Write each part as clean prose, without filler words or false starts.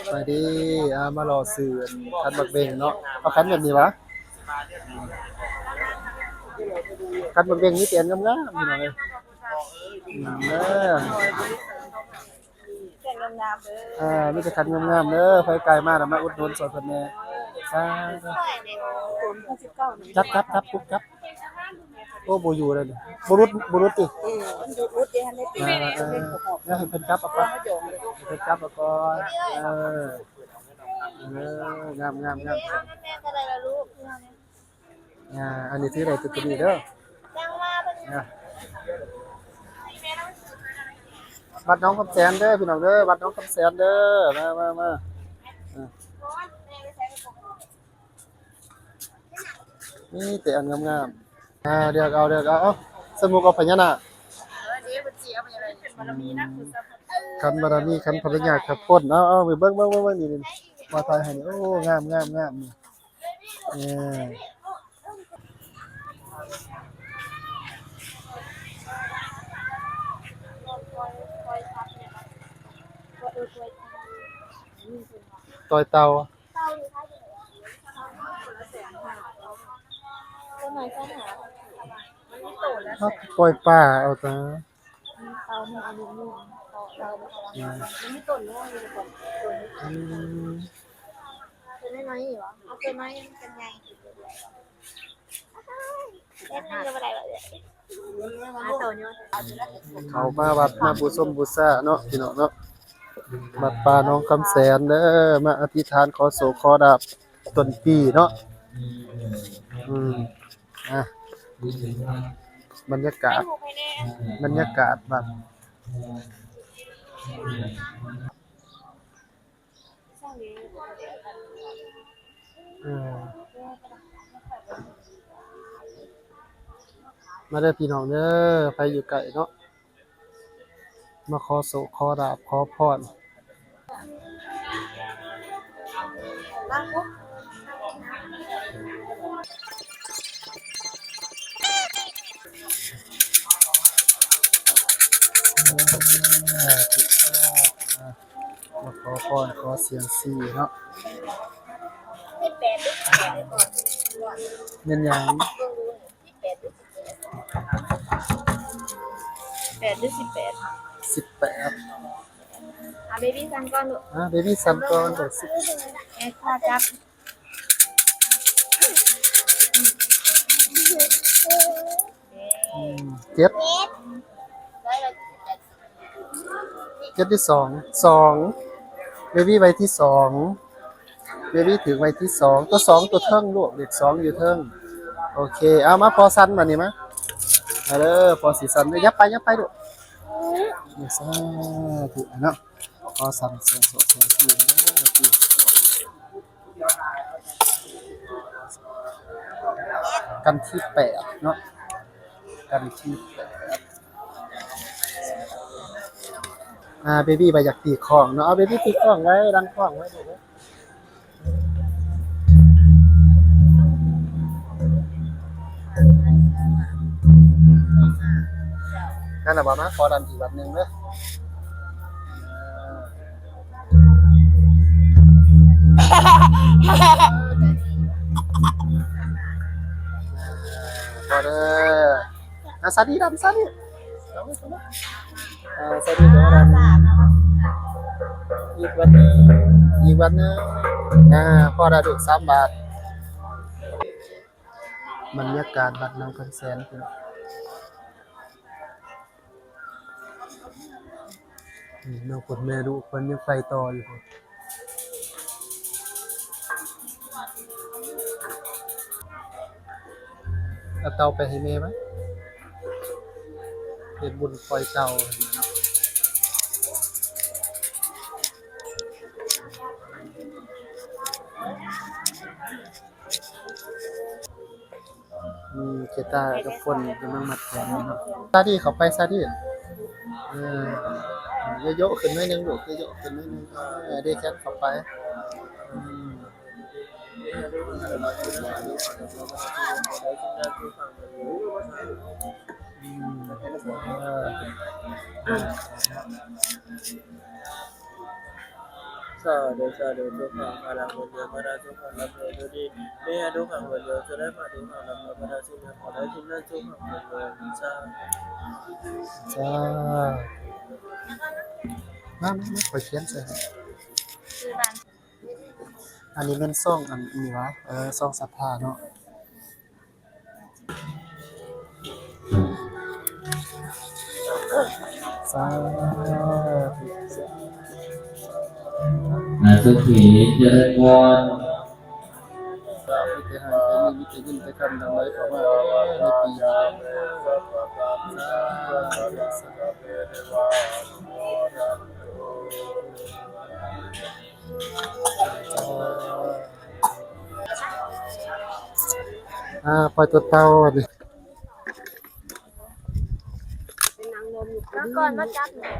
ไปดีมารอซื้อคันบักเบงเนาะเอาคันแบบนี้วะคันบักเบงนี่เตียนงามๆพี่น้องเอ้ยเด้อแกงลำน้ำเด้อมีแต่คันงามๆเด้อไผไกลมาแล้วมาอุดหนุนซอยเพิ่นแหน่สาธุ09จับปุ๊บจับโอ้บ่อยู่เลยนี่บ่รุดติดูรุดเด้ทันได้ปีเดี๋ยวให้เพิ่นจับเอาก่อนให้เพิ่นจับเอาก่อนงามๆแม่ก็ได้ละลูกอันนี้ถือได้ตัวนี้เด้อยังมาเพิ่นอ่าวัดน้องคำแสนเด้อพี่น้องเด้อวัดน้องคำแสนเด้อมานี่แต่อันงามๆเดี๋ยวเอาเอ้าสมุกเอาพญานาคเดี๋ยวบ่สิเอาไปอะไรเป็นบารมีนะคือซับคันบารมีคันพญาขับพ้นเอาไปเบิ่งนี่มาถ่ายให้นี่โอ้งามนี่เออต่อยเตาต้นไม้ต้นหามันไม่โตแล้วปล่อยป่าเอาตาเตามันอันนี้เตามันไม่ต้นน้อยเลยก่อนอืมต้นน้อยเหรอเอาต้นน้อยเป็นไงเล่นนั่นก็บ่ได้บ่เลยโตอยู่เขามาวัดมาบูชมบูชาเนาะพี่น้องเนาะวัดป่าน้องคำแสนเด้อมาอธิษฐานขอโศกขอดาบต้นปีเนาะอ่ะบรรยากาศแบบมาได้อพี่น้องเด้อไปอยู่ไกลเนาะมาขอโศกขอดาบขอพรล้างปุ๊บมาขอพรขอเสียงซี่เนาะที่8ด้วย8ก่อนเงินหยังที่8ด้วย8ด้วย18 18เบบี้ซันก่อนลูกเบบี้ซันก่อนเด้อแม่ข้าจับเจ็ดเจ็ดที่2เบบี้ไว้ที่2เบบี้ถือไว้ที่2ตัว2ตัวเทิงลูกเด็ก2อยู่เทิงโอเคเอามาพอซันมานี่มาเด้อพอสิซันยับไปลูกนี่ซะถูกเนาะพอซันเสียงโสดเสียงที่กันที่8เนาะกันที่8เบบี้ไปอยากตีของเนาะเอาเบบี้ตีของไว้ดังของไว้ดูนั่นน่ะบ่มาขอดันอีกวันนึงเด้อพอเด้อสาดีดำสาดีสาดีเด้อดำอีกวันนึงพอได้ดู3 บาทบรรยากาศบัดน้องคำแสนพี่น้องน้องคนแม่ลูกเพิ่นยังไปต่ออยู่พุ่นเอาเตาไปให้แม่มั้ยเฮ็ดบุญปล่อยเตาเจตากับคนกำลังมัดแขนเนาะซาดีเข้าไปซาดีเยอะๆขึ้นหน่อยนึงลูกเยอะๆขึ้นหน่อยนึงได้แขนเข้าไป สาธุสาธุทุกขังพลังบุญเยพระทุกขังรับเงินดีเมื่อทุกขังบุญเยจะได้มาทุกขังรับพระสิ่งนั้นขอได้ทิ้งนั้นทุกขังบุญเยจ้า จ้ามาขอเขียนใส่ คือบ้าน อันนี้เป็นซ่องอันนี้วะซ่องศรัทธาเนาะสาธุ สุขีเจริญพร สาธุให้มีวิตามินไปทำดังไรขอว่าในปีปล่อยตัวเต่าดิ เป็นนางลมอยู่แล้วก่อนมาจับเนี่ย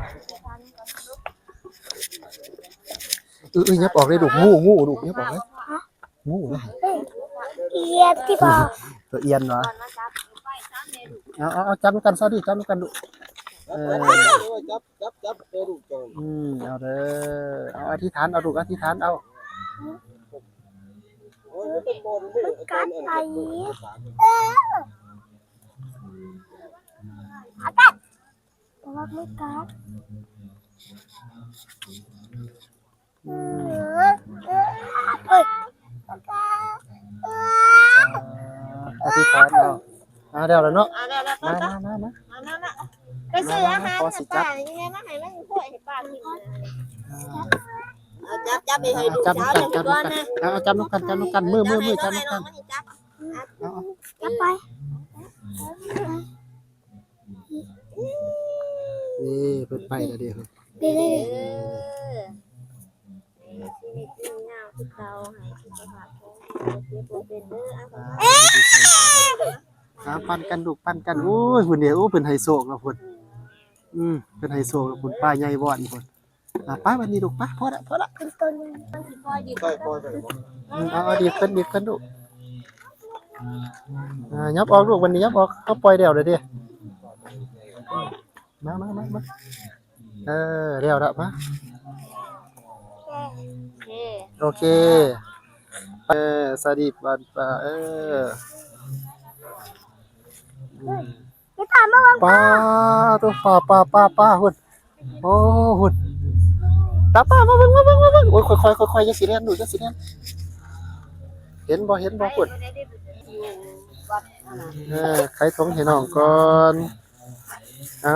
ยับออกเลยลูกงูลูกยับออกเลยงูเลย เอียดที่บอก ตัวเอียนเหรอ ก่อนมาจับไปซ้ำเลยดู เอาจับกันซะดิจับกันลูกจับเอรูจง เอาเด้อเอาอธิษฐานเอาลูกอธิษฐานเอา โอ้ยเป็นบอลไม่ กัดไปกัดแต่ว่าไม่กัดเฮ้ย อธิษฐานเอาเดี๋ยวแล้วเนาะ เดี๋ยว มา ไปซื้ออาหารให้ป้าอย่างเงี้ยมาให้มันช่วยให้ป้ากินจับไปให้ดู จับ เช้า กัน เดี๋ยวก่อนนะ เอาจับน้ำกันมือจับน้ำกัน จับไป นี่เปิดไปแล้วเดี๋ยว เด้ชีวิตจริงยาวที่เราให้สุขภาพแข็งแรงเจ็บป่วยเป็นเด้อ ปั่นกันลูกปั่นกันโอ้ยพุ่นเดียวโอ้เป็นไฮโซแล้วพุ่นเป็นไฮโซแล้วพุ่นป้าใหญ่บ่อนพุ่นป้าวันนี้ลูกป้าพอละ เป็นต้นมันสิคอยดี ใส่ปอยไป เอาดีขึ้นลูกยับออกลูกวันนี้ยับออกเขาปล่อยเดี่ยวเลยดิมาเดี่ยวละมา โอเคสวัสดีปันป่าไปถามมาว่า ป้าตัวป้าหุ่นโอ้หุ่นตาป้ามาเบิ่งโอ้ยค่อยๆจะสิเล่นหนูจะสิเล่นเห็นบ่หุ่นใครทงให้น้องก่อนเอ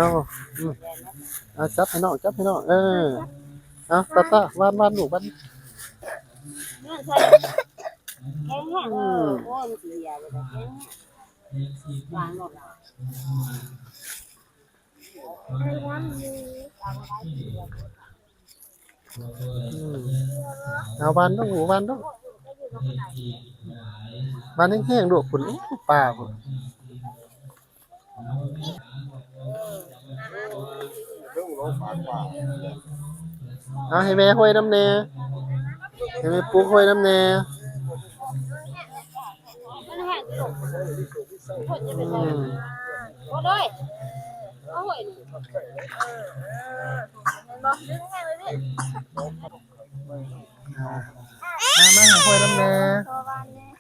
าจับให้น้องเอาตาวานหนูวัน แข็งแห้งโอ้ยมันเสียเลยแข็งวางหมดเอาวานต้องหูวานต้องวานแห้งๆลูกคุณป้าคุณเอาให้แม่ห้อยน้ำแน่ให้แม่ปุ๊กห้อยน้ำแน่มันแห้งตกคนจะเป็นอะไรก็ได้เอาหวยนี่บอกดึงแห้งเลยพี่มาให้ห้อยน้ำแน่ ตัวบ้านเนี่ย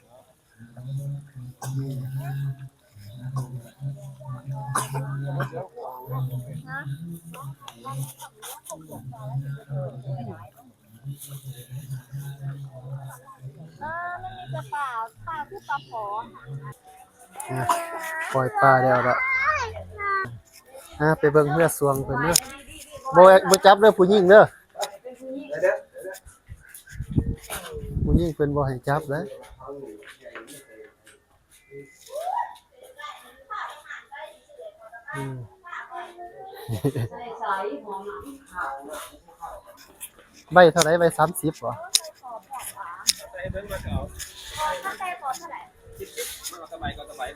มันมีแต่ป่าคือปลาขอ ปล่อยปลาแล้วละไปเบิ่งเพื่อสวงเพิ่นเด้อบ่จับเด้อผู้หญิงเด้อผู้หญิงเพิ่นบ่ให้จับเด้อใบเท่าไหร่ใบ30บ่ ถ้าใจขอเท่าไหร่ สบาย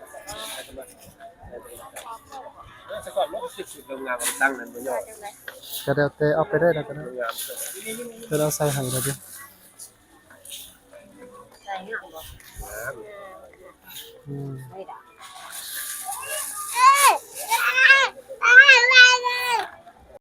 สก่อนรถ10โรงงานมันตั้งนั่นบ่ย่อ ก็เดี๋ยวแต่เอาไปได้แล้วก็ได้ก็เราใส่ให้แล้วดิ ใจหนักบ่ อืม ไม่ได้